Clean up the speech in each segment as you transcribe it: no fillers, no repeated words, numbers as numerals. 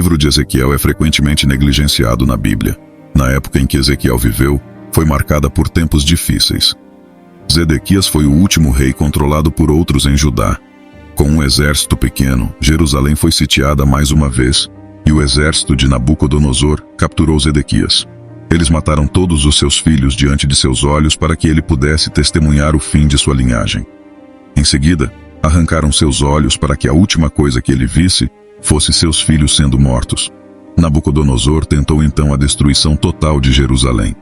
livro de Ezequiel é frequentemente negligenciado na Bíblia. Na época em que Ezequiel viveu, foi marcada por tempos difíceis. Zedequias foi o último rei controlado por outros em Judá. Com um exército pequeno, Jerusalém foi sitiada mais uma vez, e o exército de Nabucodonosor capturou Zedequias. Eles mataram todos os seus filhos diante de seus olhos para que ele pudesse testemunhar o fim de sua linhagem. Em seguida, arrancaram seus olhos para que a última coisa que ele visse fosse seus filhos sendo mortos. Nabucodonosor tentou então a destruição total de Jerusalém.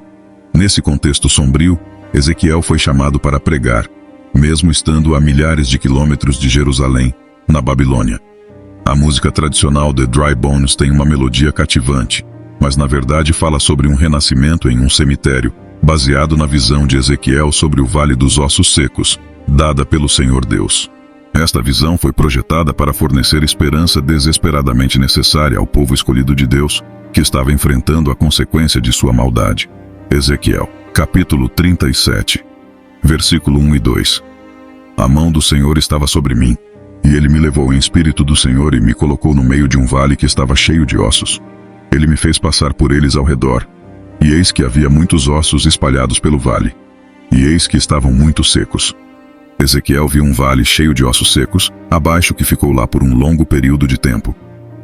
Nesse contexto sombrio, Ezequiel foi chamado para pregar, mesmo estando a milhares de quilômetros de Jerusalém, na Babilônia. A música tradicional The Dry Bones tem uma melodia cativante, mas na verdade fala sobre um renascimento em um cemitério, baseado na visão de Ezequiel sobre o Vale dos Ossos Secos, dada pelo Senhor Deus. Esta visão foi projetada para fornecer esperança desesperadamente necessária ao povo escolhido de Deus, que estava enfrentando a consequência de sua maldade. Ezequiel, capítulo 37, versículo 1 e 2. A mão do Senhor estava sobre mim, e ele me levou em espírito do Senhor e me colocou no meio de um vale que estava cheio de ossos. Ele me fez passar por eles ao redor, e eis que havia muitos ossos espalhados pelo vale, e eis que estavam muito secos. Ezequiel viu um vale cheio de ossos secos, abaixo que ficou lá por um longo período de tempo.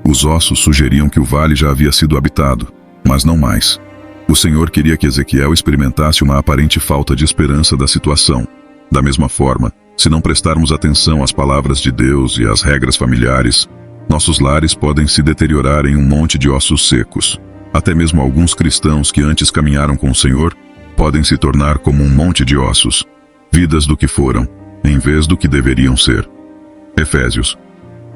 Os ossos sugeriam que o vale já havia sido habitado, mas não mais. O Senhor queria que Ezequiel experimentasse uma aparente falta de esperança da situação. Da mesma forma, se não prestarmos atenção às palavras de Deus e às regras familiares, nossos lares podem se deteriorar em um monte de ossos secos. Até mesmo alguns cristãos que antes caminharam com o Senhor podem se tornar como um monte de ossos, vidas do que foram, em vez do que deveriam ser. Efésios,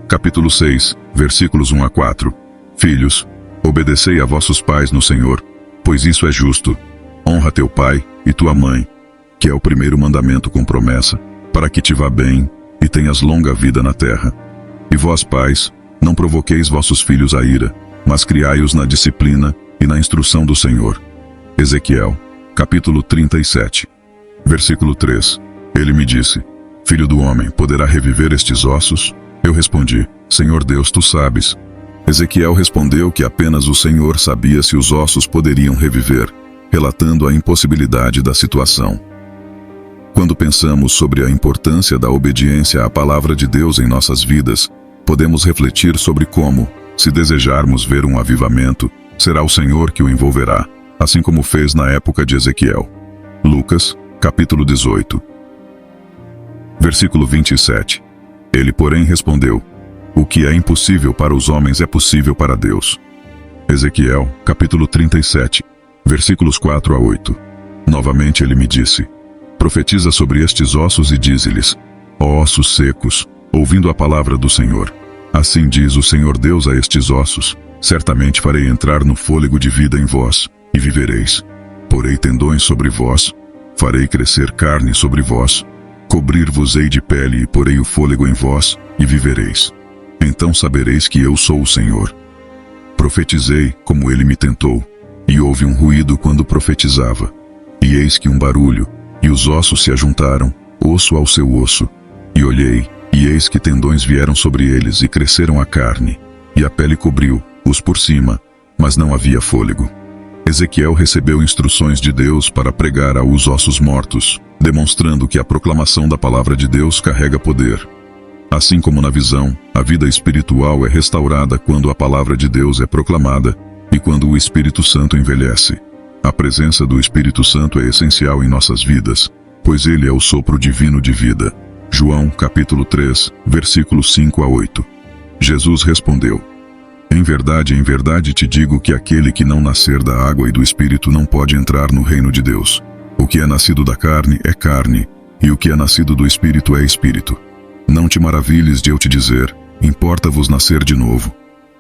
capítulo 6, versículos 1 a 4. Filhos, obedecei a vossos pais no Senhor, pois isso é justo. Honra teu pai e tua mãe, que é o primeiro mandamento com promessa, para que te vá bem e tenhas longa vida na terra. E vós, pais, não provoqueis vossos filhos à ira, mas criai-os na disciplina e na instrução do Senhor. Ezequiel, capítulo 37, versículo 3. Ele me disse: Filho do homem, poderá reviver estes ossos? Eu respondi: Senhor Deus, tu sabes. Ezequiel respondeu que apenas o Senhor sabia se os ossos poderiam reviver, relatando a impossibilidade da situação. Quando pensamos sobre a importância da obediência à palavra de Deus em nossas vidas, podemos refletir sobre como, se desejarmos ver um avivamento, será o Senhor que o envolverá, assim como fez na época de Ezequiel. Lucas, capítulo 18. Versículo 27. Ele, porém, respondeu: O que é impossível para os homens é possível para Deus. Ezequiel, capítulo 37, versículos 4 a 8. Novamente ele me disse: Profetiza sobre estes ossos e dize-lhes: Ó ossos secos, ouvindo a palavra do Senhor. Assim diz o Senhor Deus a estes ossos: Certamente farei entrar no fôlego de vida em vós, e vivereis. Porei tendões sobre vós, farei crescer carne sobre vós, cobrir-vos-ei de pele e porei o fôlego em vós, e vivereis. Então sabereis que eu sou o Senhor. Profetizei como ele me tentou, e houve um ruído quando profetizava. E eis que um barulho, e os ossos se ajuntaram, osso ao seu osso. E olhei, e eis que tendões vieram sobre eles e cresceram a carne, e a pele cobriu-os por cima, mas não havia fôlego. Ezequiel recebeu instruções de Deus para pregar aos ossos mortos, demonstrando que a proclamação da palavra de Deus carrega poder. Assim como na visão, a vida espiritual é restaurada quando a palavra de Deus é proclamada e quando o Espírito Santo envelhece. A presença do Espírito Santo é essencial em nossas vidas, pois ele é o sopro divino de vida. João, capítulo 3, versículos 5 a 8. Jesus respondeu: em verdade te digo que aquele que não nascer da água e do Espírito não pode entrar no reino de Deus. O que é nascido da carne é carne, e o que é nascido do Espírito é Espírito. Não te maravilhes de eu te dizer: importa-vos nascer de novo.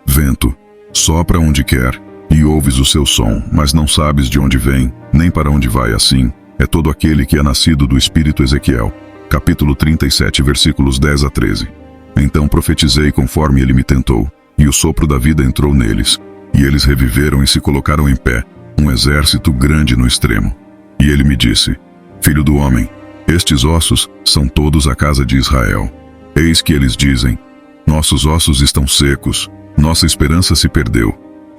Vento, sopra onde quer, e ouves o seu som, mas não sabes de onde vem, nem para onde vai. Assim é todo aquele que é nascido do Espírito. Ezequiel, capítulo 37, versículos 10 a 13. Então profetizei conforme ele me tentou, e o sopro da vida entrou neles, e eles reviveram e se colocaram em pé, um exército grande no extremo. E ele me disse: filho do homem, estes ossos são todos a casa de Israel. Eis que eles dizem: nossos ossos estão secos, Nossa esperança se perdeu.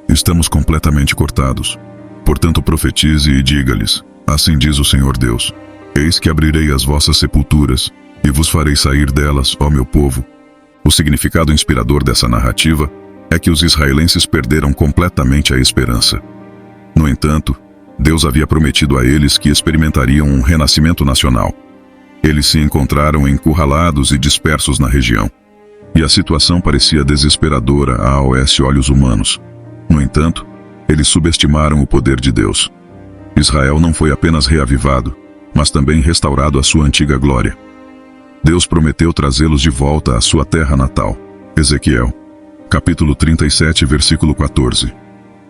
Estamos completamente cortados. Portanto, profetize e diga-lhes: assim diz o Senhor Deus: eis que abrirei as vossas sepulturas, e vos farei sair delas, ó meu povo. O significado inspirador dessa narrativa é que os israelenses perderam completamente a esperança. No entanto, Deus havia prometido a eles que experimentariam um renascimento nacional. Eles se encontraram encurralados e dispersos na região, e a situação parecia desesperadora aos olhos humanos. No entanto, eles subestimaram o poder de Deus. Israel não foi apenas reavivado, mas também restaurado à sua antiga glória. Deus prometeu trazê-los de volta à sua terra natal. Ezequiel, capítulo 37, versículo 14.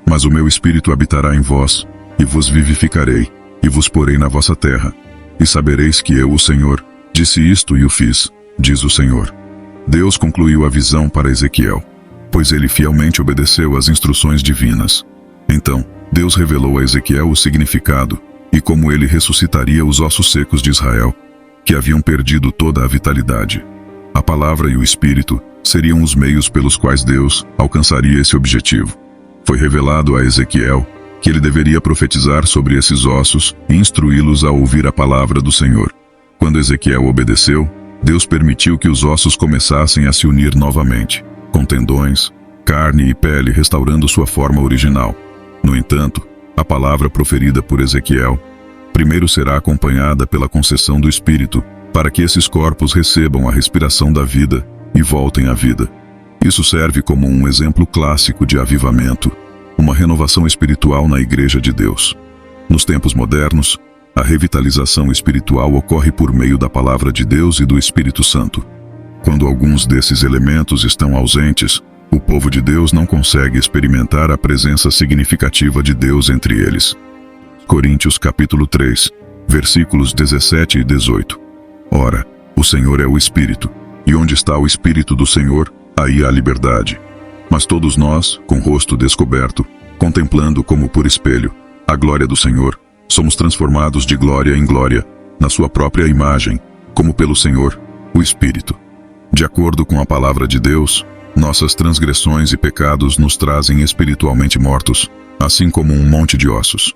Mas o meu espírito habitará em vós, e vos vivificarei, e vos porei na vossa terra, e sabereis que eu, o Senhor, disse isto e o fiz, diz o Senhor. Deus concluiu a visão para Ezequiel, pois ele fielmente obedeceu às instruções divinas. Então, Deus revelou a Ezequiel o significado e como ele ressuscitaria os ossos secos de Israel, que haviam perdido toda a vitalidade. A palavra e o Espírito seriam os meios pelos quais Deus alcançaria esse objetivo. Foi revelado a Ezequiel que ele deveria profetizar sobre esses ossos e instruí-los a ouvir a palavra do Senhor. Quando Ezequiel obedeceu, Deus permitiu que os ossos começassem a se unir novamente, com tendões, carne e pele restaurando sua forma original. No entanto, a palavra proferida por Ezequiel primeiro será acompanhada pela concessão do Espírito, para que esses corpos recebam a respiração da vida e voltem à vida. Isso serve como um exemplo clássico de avivamento, uma renovação espiritual na Igreja de Deus. Nos tempos modernos, a revitalização espiritual ocorre por meio da Palavra de Deus e do Espírito Santo. Quando alguns desses elementos estão ausentes, o povo de Deus não consegue experimentar a presença significativa de Deus entre eles. Coríntios capítulo 3, versículos 17 e 18. Ora, o Senhor é o Espírito, e onde está o Espírito do Senhor, aí há liberdade. Mas todos nós, com o rosto descoberto, contemplando como por espelho a glória do Senhor, somos transformados de glória em glória, na sua própria imagem, como pelo Senhor, o Espírito. De acordo com a palavra de Deus, nossas transgressões e pecados nos trazem espiritualmente mortos, assim como um monte de ossos.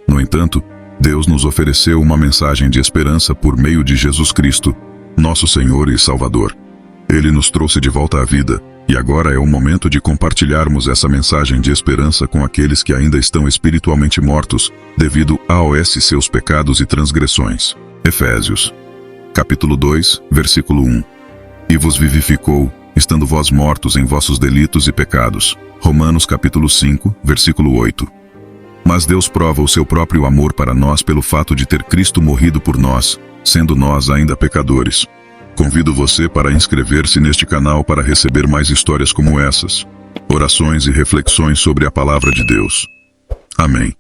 No entanto, Deus nos ofereceu uma mensagem de esperança por meio de Jesus Cristo, nosso Senhor e Salvador. Ele nos trouxe de volta à vida, e agora é o momento de compartilharmos essa mensagem de esperança com aqueles que ainda estão espiritualmente mortos, devido aos seus pecados e transgressões. Efésios, capítulo 2, versículo 1. E vos vivificou, estando vós mortos em vossos delitos e pecados. Romanos capítulo 5, versículo 8. Mas Deus prova o seu próprio amor para nós pelo fato de ter Cristo morrido por nós, sendo nós ainda pecadores. Convido você para inscrever-se neste canal para receber mais histórias como essas, orações e reflexões sobre a palavra de Deus. Amém.